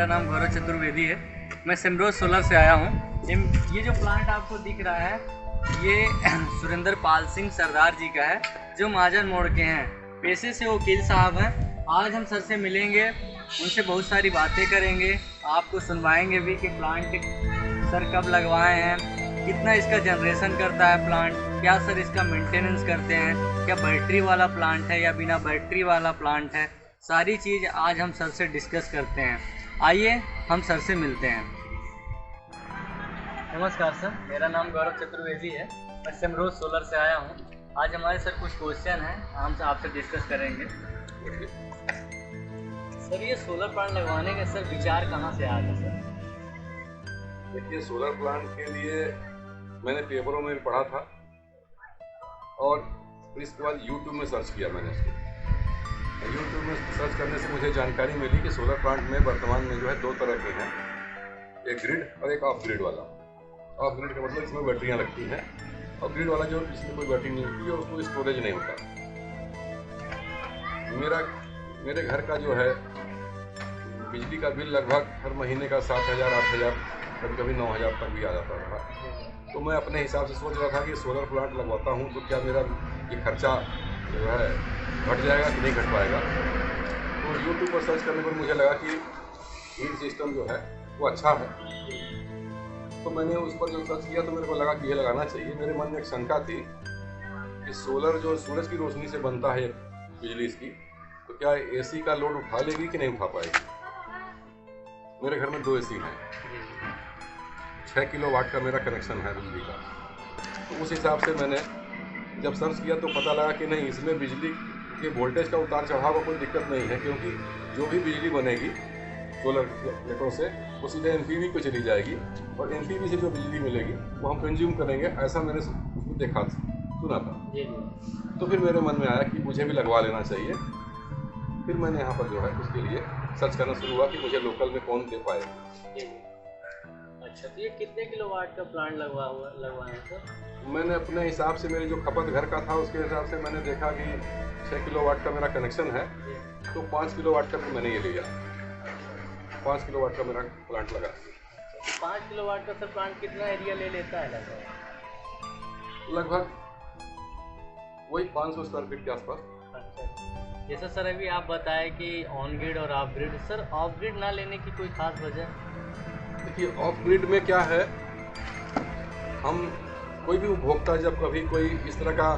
मेरा नाम गौरव चतुर्वेदी है। मैं सिमरोज सोलर से आया हूँ। ये जो प्लांट आपको दिख रहा है ये सुरेंद्र पाल सिंह सरदार जी का है, जो महाजन मोड़ के हैं। पेशे से वकील साहब हैं। आज हम सर से मिलेंगे, उनसे बहुत सारी बातें करेंगे, आपको सुनवाएंगे भी कि प्लांट सर कब लगवाए हैं, कितना इसका जनरेशन करता है प्लांट, क्या सर इसका मेंटेनेंस करते हैं, क्या बैटरी वाला प्लांट है या बिना बैटरी वाला प्लांट है। सारी चीज़ आज हम सर से डिस्कस करते हैं। आइए हम सर से मिलते हैं। नमस्कार सर, मेरा नाम गौरव चतुर्वेदी है। मैं सिमरोज सोलर से आया हूँ। आज हमारे सर कुछ क्वेश्चन हैं, हम आपसे डिस्कस करेंगे। सर ये सोलर प्लांट लगवाने का सर विचार कहाँ से आया था सर? देखिए, सोलर प्लांट के लिए मैंने पेपरों में भी पढ़ा था और इसके बाद यूट्यूब में सर्च किया मैंने इसको। यूट्यूब में सर्च करने से मुझे जानकारी मिली कि सोलर प्लांट में वर्तमान में जो है दो तरह के हैं, एक ग्रिड और एक ऑफ ग्रिड वाला। ऑफ ग्रिड का मतलब इसमें बैटरियाँ लगती हैं, और ग्रिड वाला जो इसमें कोई बैटरी नहीं होती है, उसको स्टोरेज नहीं होता। मेरे घर का जो है बिजली का बिल लगभग हर महीने का 7,000 8,000 कभी कभी 9,000 तक भी आ जाता था। तो मैं अपने हिसाब से सोच रहा था कि सोलर प्लांट लगवाता हूँ तो क्या मेरा ये खर्चा जो है घट जाएगा कि नहीं घट पाएगा। तो यूट्यूब पर सर्च करने पर मुझे लगा कि ग्रिड सिस्टम जो है वो अच्छा है। तो मैंने उस पर जो सर्च किया तो मेरे को लगा कि ये लगाना चाहिए। मेरे मन में एक शंका थी कि सोलर जो सूरज की रोशनी से बनता है बिजली इसकी, तो क्या एसी का लोड उठा लेगी कि नहीं उठा पाएगी। मेरे घर में 2 एसी हैं, 6 किलोवाट का मेरा कनेक्शन है बिजली का। तो उस हिसाब से मैंने जब सर्च किया तो पता लगा कि नहीं, इसमें बिजली के वोल्टेज का उतार चढ़ाव का कोई दिक्कत नहीं है, क्योंकि जो भी बिजली बनेगी सोलर प्लेटों से वो सीधे एनपीवी को चली जाएगी, और एनपीवी से जो बिजली मिलेगी वो हम कंज्यूम करेंगे। ऐसा मैंने उसको देखा सुना था। तो फिर मेरे मन में आया कि मुझे भी लगवा लेना चाहिए। फिर मैंने यहाँ पर जो है उसके लिए सर्च करना शुरू हुआ कि मुझे लोकल में कौन दे पाए। अच्छा, तो ये कितने किलोवाट का प्लांट लगवाया सर? मैंने अपने हिसाब से, मेरी जो खपत घर का था उसके हिसाब से मैंने देखा कि 6 किलोवाट का मेरा कनेक्शन है, तो 5 किलोवाट का फिर मैंने ये लिया। 5 किलोवाट का मेरा प्लांट लगा। 5 किलोवाट का सर प्लांट कितना एरिया ले लेता है लगभग वही 500 स्क्वायर फीट के आसपास। अच्छा, जैसा सर अभी आप बताएं कि ऑन ग्रिड और of grid, sir of grid ना लेने की कोई खास वजह? देखिए, ऑफ ग्रिड में क्या है, हम कोई भी उपभोक्ता जब कभी कोई इस तरह का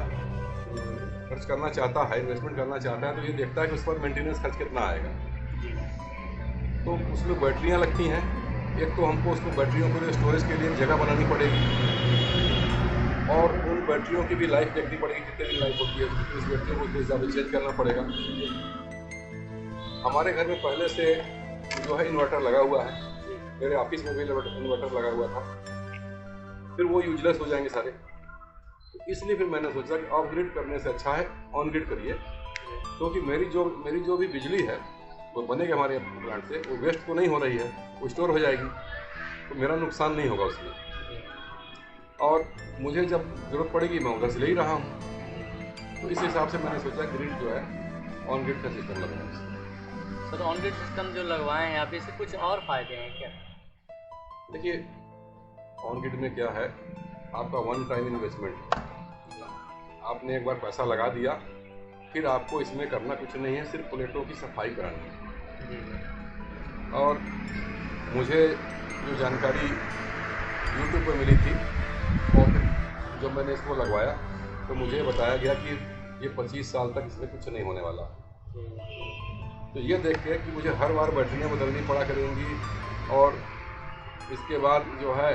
खर्च करना चाहता है, इन्वेस्टमेंट करना चाहता है, तो ये देखता है कि उस पर मेंटेनेंस खर्च कितना आएगा। तो उसमें बैटरियाँ लगती हैं। एक तो हमको उसको बैटरियों को स्टोरेज के लिए जगह बनानी पड़ेगी, और उन बैटरियों की भी लाइफ देखनी पड़ेगी, कितने दिन लाइफ होती है, उस बैटरियों को हिसाब से चेंज करना पड़ेगा। हमारे घर में पहले से जो है इन्वर्टर लगा हुआ है, मेरे ऑफिस में भी इन्वर्टर लगा हुआ था, फिर वो यूजलेस हो जाएंगे सारे। तो इसलिए फिर मैंने सोचा कि ऑफ ग्रिड करने से अच्छा है ऑन ग्रिड करिए, क्योंकि मेरी जो भी बिजली है वो बनेगी हमारे प्लांट से, वो वेस्ट तो नहीं हो रही है, वो स्टोर हो जाएगी, तो मेरा नुकसान नहीं होगा उसमें। और मुझे जब ज़रूरत पड़ेगी मैं उधर से ले ही रहा हूँ। तो इस हिसाब से मैंने सोचा ग्रिड जो है ऑन ग्रिड का सिस्टम लगवाना। सर ऑन ग्रिड सिस्टम जो लगवाए हैं आप, इससे कुछ और फायदे हैं क्या? देखिए, ऑन ग्रिड में क्या है, आपका वन टाइम इन्वेस्टमेंट। आपने एक बार पैसा लगा दिया, फिर आपको इसमें करना कुछ नहीं है, सिर्फ प्लेटों की सफाई करानी है। और मुझे जो जानकारी यूट्यूब पर मिली थी, और जब मैंने इसको लगवाया तो मुझे बताया गया कि ये 25 साल तक इसमें कुछ नहीं होने वाला। तो ये देख के कि मुझे हर बार बैटरियाँ बदलनी पड़ा करेंगी, और इसके बाद जो है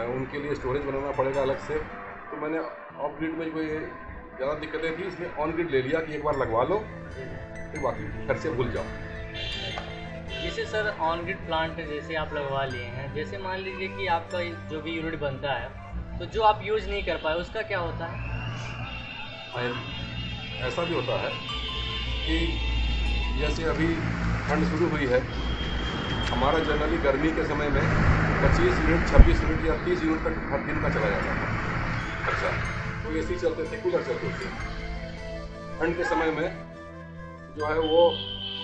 उनके लिए स्टोरेज बनाना पड़ेगा अलग से, तो मैंने ऑफ ग्रिड में कोई ज़्यादा दिक्कतें थी, इसमें ऑन ग्रिड ले लिया कि एक बार लगवा लो, फिर बाकी खर्चे भूल जाओ। जैसे सर ऑन ग्रिड प्लांट जैसे आप लगवा लिए हैं, जैसे मान लीजिए कि आपका जो भी यूनिट बनता है, तो जो आप यूज़ नहीं कर पाए उसका क्या होता है? ऐसा भी होता है कि जैसे अभी ठंड शुरू हुई है, हमारा जनरली गर्मी के समय में 25 यूनिट 26 यूनिट या 30 यूनिट तक हर दिन का चला जाता था खर्चा। तो एसी चलते थे, कूलर चलते थे। ठंड के समय में जो है वो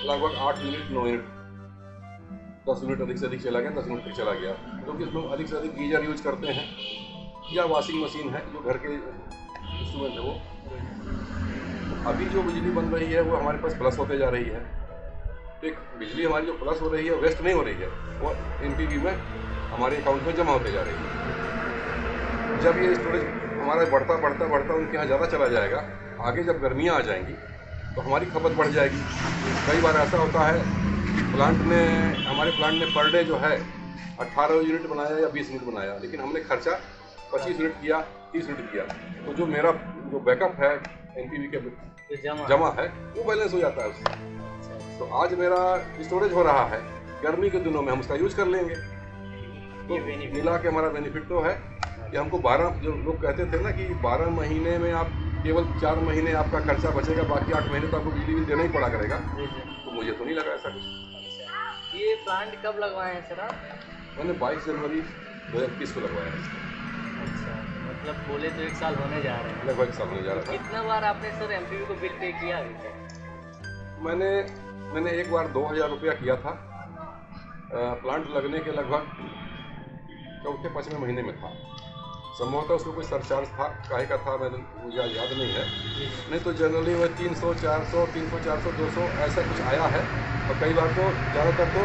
लगभग 8 यूनिट 9 यूनिट 10 यूनिट अधिक से अधिक चला गया, 10 यूनिट तक चला गया, क्योंकि इसमें अधिक से अधिक गीजर यूज करते हैं या वॉशिंग मशीन है जो घर के इंस्ट्रूमेंट है वो। अभी जो बिजली बन रही है वो हमारे पास प्लस होते जा रही है। तो एक बिजली हमारी जो प्लस हो रही है वेस्ट नहीं हो रही है, वो NPV में हमारे अकाउंट में जमा होते जा रही है। जब ये स्टोरेज हमारा बढ़ता बढ़ता बढ़ता उनके यहाँ ज़्यादा चला जाएगा, आगे जब गर्मियाँ आ जाएंगी तो हमारी खपत बढ़ जाएगी। कई बार ऐसा होता है हमारे प्लांट ने पर डे जो है 18 यूनिट बनाया या 20 यूनिट बनाया, लेकिन हमने खर्चा 25 यूनिट किया, 30 यूनिट किया, तो जो मेरा जो बैकअप है NPV के जमा है वो बैलेंस हो जाता है उससे। तो आज मेरा स्टोरेज हो रहा है, गर्मी के दिनों में हम उसका यूज कर लेंगे। तो मिला के हमारा बेनिफिट तो है कि हमको 12, जो लोग कहते थे ना कि 12 महीने में आप केवल 4 महीने आपका खर्चा बचेगा, बाकी 8 महीने तो आपको बिजली बिल देना ही पड़ा करेगा, तो मुझे तो नहीं लगा ऐसा कुछ। ये प्लांट कब लगवाए हैं सर आप? मैंने 22 जनवरी 2021 को लगवाया है। अच्छा, मतलब बोले तो 1 साल होने जा रहे हैं। लगभग 1 साल होने जा रहा था। कितना बार आपने सर NPV को बिल पे किया अभी तक? मैंने एक बार 2000 रुपया किया था, प्लांट लगने के लगभग 4-5वें महीने में था। संभवतः उसमें कोई सरचार्ज था, काहे का था मुझे याद नहीं है। नहीं तो जनरली वह 300, 400, 300, 400, 200 ऐसा कुछ आया है, और कई बार तो ज़्यादातर तो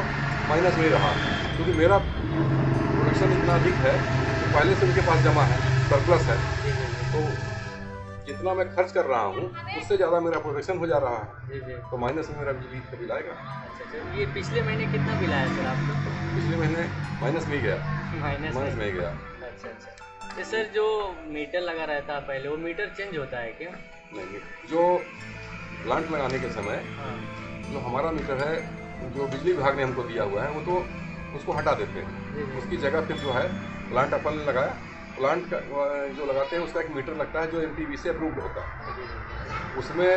माइनस में ही रहा, क्योंकि मेरा प्रोडक्शन इतना अधिक है तो पहले से उनके पास जमा है, सरप्लस है, तो जितना मैं खर्च कर रहा हूँ उससे ज़्यादा मेरा प्रोडक्शन हो जा रहा है, तो माइनस में मेरा बिजली का बिल आएगा। अच्छा, ये पिछले महीने कितना बिल आया सर आपको? पिछले महीने माइनस में ही गया, माइनस में ही गया। अच्छा। तो सर जो मीटर लगा रहता है पहले, वो मीटर चेंज होता है क्या? नहीं, जो प्लांट लगाने के समय जो हमारा मीटर है, जो बिजली विभाग ने हमको दिया हुआ है, वो तो उसको हटा देते हैं। उसकी जगह फिर जो है प्लांट अपन ने लगाया, प्लांट का जो लगाते हैं उसका एक मीटर लगता है जो NPV से अप्रूव्ड होता है। उसमें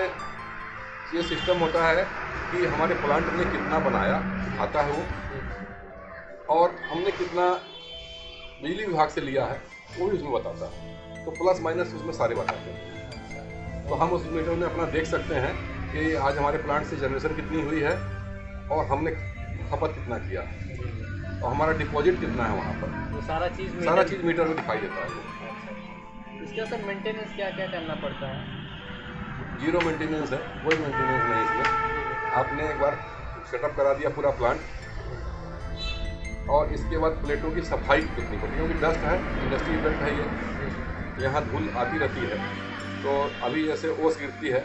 ये सिस्टम होता है कि हमारे प्लांट ने कितना बनाया आता है वो, और हमने कितना बिजली विभाग से लिया है वो भी उसमें बताता है। तो प्लस माइनस उसमें सारे बताते हैं। तो हम उस मीटर में अपना देख सकते हैं कि आज हमारे प्लांट से जनरेशन कितनी हुई है और हमने खपत कितना किया और हमारा डिपॉजिट कितना है वहाँ पर। तो सारा चीज़ मीटर में दिखाई देता है। इसका सर मेंटेनेंस क्या क्या करना पड़ता है? 0 मेंटेनेंस है, कोई मेंटेनेंस नहीं इसमें। आपने एक बार सेटअप करा दिया पूरा प्लांट, और इसके बाद प्लेटों की सफाई करनी पड़ती है, क्योंकि डस्ट है, इंडस्ट्री बेल्ट है ये, यहाँ धूल आती रहती है। तो अभी जैसे ओस गिरती है,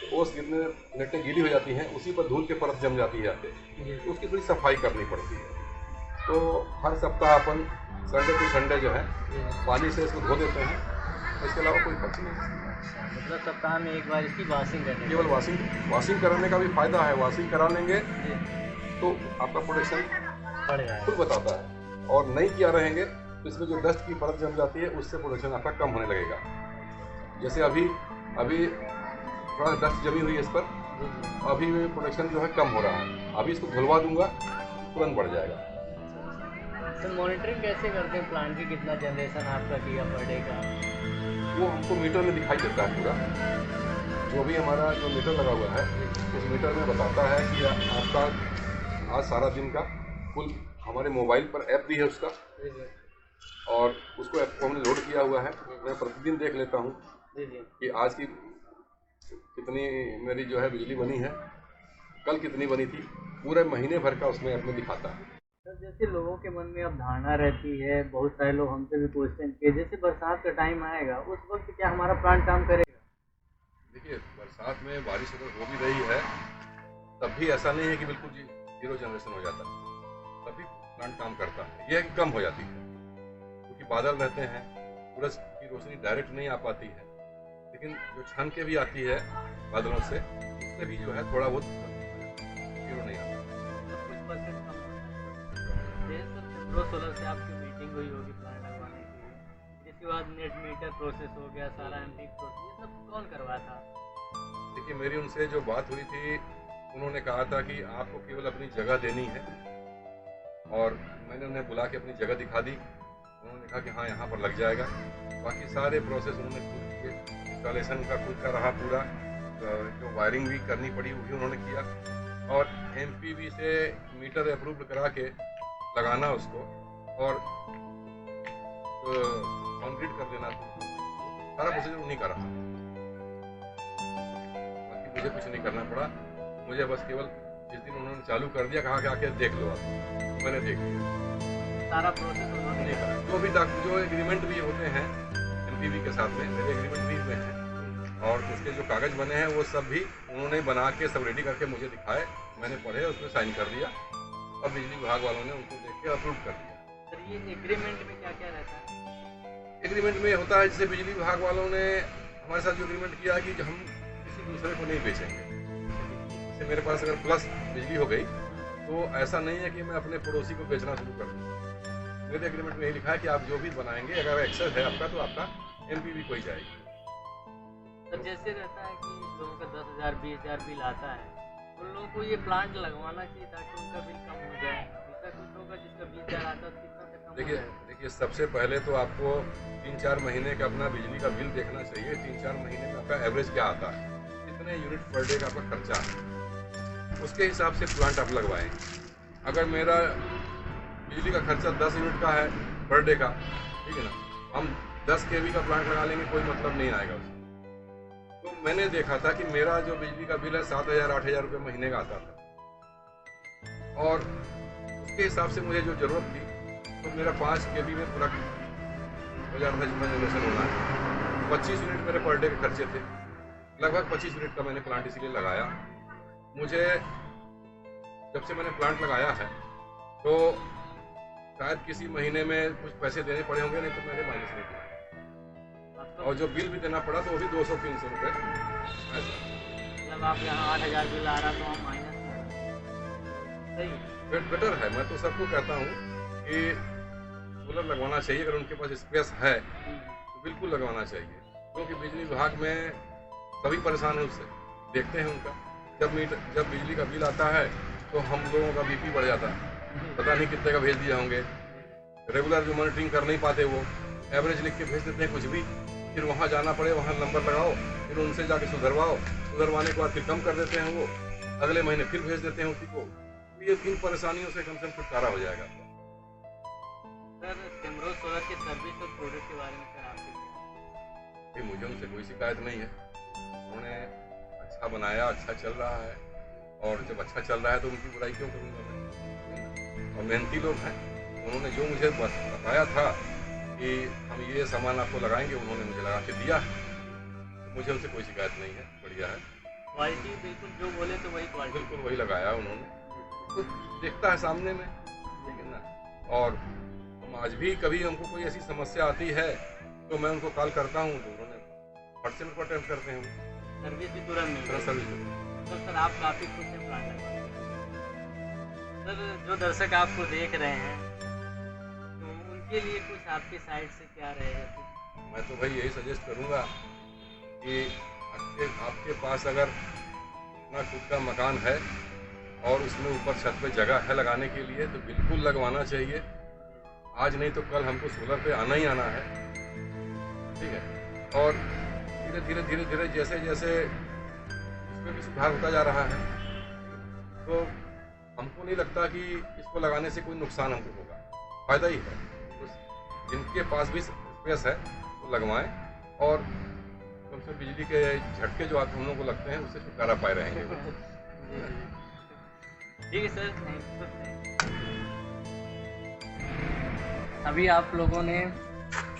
तो ओस गिरने प्लेटें गीली हो जाती हैं, उसी पर धूल के परत जम जाती है आते, तो उसकी थोड़ी सफाई करनी पड़ती है। तो हर सप्ताह अपन संडे टू संडे जो है पानी से इसको धो देते हैं, इसके अलावा कोई खर्च नहीं। मतलब सप्ताह में एक बार इसकी वॉशिंग करनी? केवल वॉशिंग कराने का भी फायदा है। वॉशिंग करा लेंगे तो आपका प्रोडक्शन खुद बताता है, और नहीं किया रहेंगे तो इसमें जो डस्ट की परत जम जाती है उससे प्रोडक्शन आपका कम होने लगेगा। जैसे अभी थोड़ा डस्ट जमी हुई है इस पर, अभी प्रोडक्शन जो है कम हो रहा है, अभी इसको धुलवा दूंगा तुरंत बढ़ जाएगा। सर मॉनिटरिंग कैसे करते हैं प्लांट की, कितना जनरेशन आपका किया पर डे का? वो हमको मीटर में दिखाई देता है पूरा, जो भी हमारा जो मीटर लगा हुआ है उस मीटर में बताता है कि आपका आज सारा दिन का कुल, हमारे मोबाइल पर ऐप भी है उसका, और उसको ऐप को हमने लोड किया हुआ है। मैं प्रतिदिन देख लेता हूँ कि आज की कितनी मेरी जो है बिजली बनी है, कल कितनी बनी थी, पूरे महीने भर का उसमें ऐप में दिखाता है। सर जैसे लोगों के मन में अब धारणा रहती है, बहुत सारे लोग हमसे भी पूछते हैं कि जैसे बरसात का टाइम आएगा उस वक्त क्या हमारा प्लांट काम करेगा? देखिए, बरसात में बारिश अगर हो भी रही है तब भी ऐसा नहीं है कि बिल्कुल 0 जनरेशन हो जाता है, तभी प्लांट काम करता है। यह कम हो जाती है क्योंकि बादल रहते हैं, सूरज की रोशनी डायरेक्ट नहीं आ पाती है, लेकिन जो छन के भी आती है बादलों से, उससे भी जो है थोड़ा बहुत 0 नहीं आता। सोलर से आपकी मीटिंग हुई होगी प्लांट लगवाने के लिए, जिसके बाद नेट मीटर प्रोसेस हो गया, सारा एमटी प्रोसेस, ये सब कौन करवाया था? देखिए, मेरी उनसे जो बात हुई थी, उन्होंने कहा था कि आपको केवल अपनी जगह देनी है, और मैंने उन्हें बुला के अपनी जगह दिखा दी। उन्होंने कहा कि हाँ यहाँ पर लग जाएगा, बाकी सारे प्रोसेस उन्होंने खुद किए, इंस्टॉलेशन का खुद का रहा पूरा, जो वायरिंग भी करनी पड़ी वो भी उन्होंने किया, और एमपीवी से मीटर अप्रूव्ड करा के लगाना उसको और कंक्रीट कर देना, सारा प्रोसीजर उन्हीं का रहा। बाकी मुझे कुछ नहीं करना पड़ा, मुझे बस केवल जिस दिन उन्होंने चालू कर दिया, कहा कि आके देख लो आप, तो मैंने देख लिया, सारा प्रोसेस उन्होंने नहीं करा। जो एग्रीमेंट भी होते हैं एमपीवी के साथ में, मेरे एग्रीमेंट भी में है, और उसके जो कागज बने हैं वो सब भी उन्होंने बना के सब रेडी करके मुझे दिखाए, मैंने पढ़े, उसमें साइन कर दिया और बिजली विभाग वालों ने उनको देख के अप्रूव कर दिया। सर ये एग्रीमेंट में क्या क्या रहता है? एग्रीमेंट में होता है, जैसे बिजली विभाग वालों ने हमारे साथ जो एग्रीमेंट किया कि हम किसी दूसरे को नहीं बेचेंगे। जैसे मेरे पास अगर प्लस बिजली हो गई तो ऐसा नहीं है कि मैं अपने पड़ोसी को बेचना शुरू कर दूँ। मेरे एग्रीमेंट में यही लिखा है कि आप जो भी बनाएंगे, अगर एक्सेस है आपका तो आपका एमपीवी को ही जाएगी। तो जैसे रहता है कि लोगों का 10,000 20,000 बिल आता है, उन लोगों को ये प्लांट लगवाना चाहिए ताकि उनका बिल कम हो जाए। ऐसा कुछ होगा जिसका 20,000 आता है तो कितना तक कम हो जाएगा? देखिए सबसे पहले तो आपको 3-4 महीने का अपना बिजली का बिल देखना चाहिए। 3-4 महीने में आपका एवरेज क्या आता है, कितने यूनिट पर डे का आपका खर्चा है, उसके हिसाब से प्लांट आप लगवाएं। अगर मेरा बिजली का खर्चा 10 यूनिट का है पर डे का, ठीक है ना, हम 10 kV का प्लांट लगा लेंगे, कोई मतलब नहीं आएगा उसमें। तो मैंने देखा था कि मेरा जो बिजली का बिल है 7,000-8,000 रुपये महीने का आता था, और उसके हिसाब से मुझे जो ज़रूरत थी तो मेरा 5 kV में पूरा हो जाता था, जितना जनरेशन होना है। 25 यूनिट मेरे पर डे के खर्चे थे, लगभग 25 यूनिट का मैंने प्लांट इसीलिए लगाया। मुझे जब से मैंने प्लांट लगाया है तो शायद किसी महीने में कुछ पैसे देने पड़े होंगे, नहीं तो मैंने माइनस नहीं किया, और जो बिल भी देना पड़ा तो वो भी 200-300 रुपये ऐसा। मतलब आप यहाँ 8,000 बिल आ रहा तो हम माइनस में, सही है। बेटर है। मैं तो सबको कहता हूँ कि कूलर लगवाना चाहिए, अगर उनके पास स्पेस है तो बिल्कुल लगवाना चाहिए, क्योंकि बिजली विभाग में सभी परेशान हैं उससे, देखते हैं उनका। जब बिजली का बिल आता है तो हम लोगों का बीपी बढ़ जाता है, पता नहीं कितने का भेज दिए होंगे। रेगुलर जो मॉनिटरिंग कर नहीं पाते वो एवरेज लिख के भेज देते हैं कुछ भी, फिर वहाँ जाना पड़े, वहाँ नंबर लगाओ, फिर उनसे जाके सुधरवाने के बाद फिर कम कर देते हैं, वो अगले महीने फिर भेज देते हैं उसी को। ये इन परेशानियों से कम छुटकारा हो जाएगा। सर सिमरोज सोलर के सर्विस और प्रोडक्ट के बारे में सर आपके? मुझे उनसे कोई शिकायत नहीं है, उन्होंने अच्छा बनाया, अच्छा चल रहा है, और जब अच्छा चल रहा है तो उनकी बुराई क्यों करूँगा मैं? और मेहनती लोग हैं, उन्होंने जो मुझे बताया था कि हम ये सामान आपको लगाएंगे, उन्होंने मुझे लगा के दिया, तो मुझे उनसे कोई शिकायत नहीं है, बढ़िया है। क्वालिटी बिल्कुल जो बोले तो वही क्वालिटी, बिल्कुल वही लगाया उन्होंने, तो दिखता है सामने में, ठीक है ना। और हम आज भी कभी हमको कोई ऐसी समस्या आती है तो मैं उनको कॉल करता हूँ, तो उन्होंने फट से मेरे को अटेंड करते हैं, सर्विस भी तुरंत मिल रही है। सर्विस। तो सर आप काफ़ी खुश हैं प्लांट लगवाने। सर जो दर्शक आपको देख रहे हैं तो उनके लिए कुछ आपकी साइड से क्या रहेगा? मैं तो भाई यही सजेस्ट करूँगा कि आपके पास अगर अपना खुद का मकान है और उसमें ऊपर छत पे जगह है लगाने के लिए, तो बिल्कुल लगवाना चाहिए। आज नहीं तो कल हमको सोलर पे आना ही आना है, ठीक है। और धीरे धीरे जैसे जैसे इसमें भी सुधार होता जा रहा है, तो हमको नहीं लगता कि इसको लगाने से कोई नुकसान हमको होगा, फ़ायदा ही है। तो जिनके पास भी स्पेस है तो लगवाएं, और कम से बिजली के झटके जो हम लोगों को लगते हैं उससे छुटकारा पाए रहेंगे। ठीक है सर, थैंक यू। अभी आप लोगों ने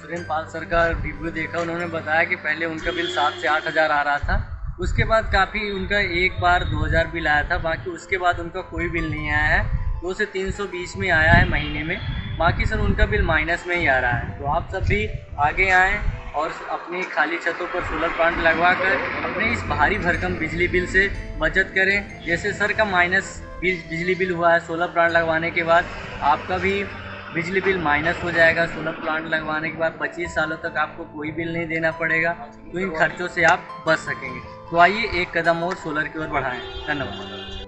सुरेंद्र पाल सर का रिव्यू देखा, उन्होंने बताया कि पहले उनका बिल 7 से 8 हज़ार आ रहा था, उसके बाद काफ़ी उनका एक बार 2,000 बिल आया था, बाकी उसके बाद उनका कोई बिल नहीं आया है। 2 से 320 में आया है महीने में, बाकी सर उनका बिल माइनस में ही आ रहा है। तो आप सब भी आगे आएँ और अपनी खाली छतों पर सोलर प्लांट लगवा कर अपने इस भारी भरकम बिजली बिल से बचत करें। जैसे सर का माइनस बिजली बिल हुआ है सोलर प्लांट लगवाने के बाद, आपका भी बिजली बिल माइनस हो जाएगा। सोलर प्लांट लगवाने के बाद 25 सालों तक आपको कोई बिल नहीं देना पड़ेगा, तो इन खर्चों से आप बच सकेंगे। तो आइए एक कदम और सोलर की ओर बढ़ाएं। धन्यवाद।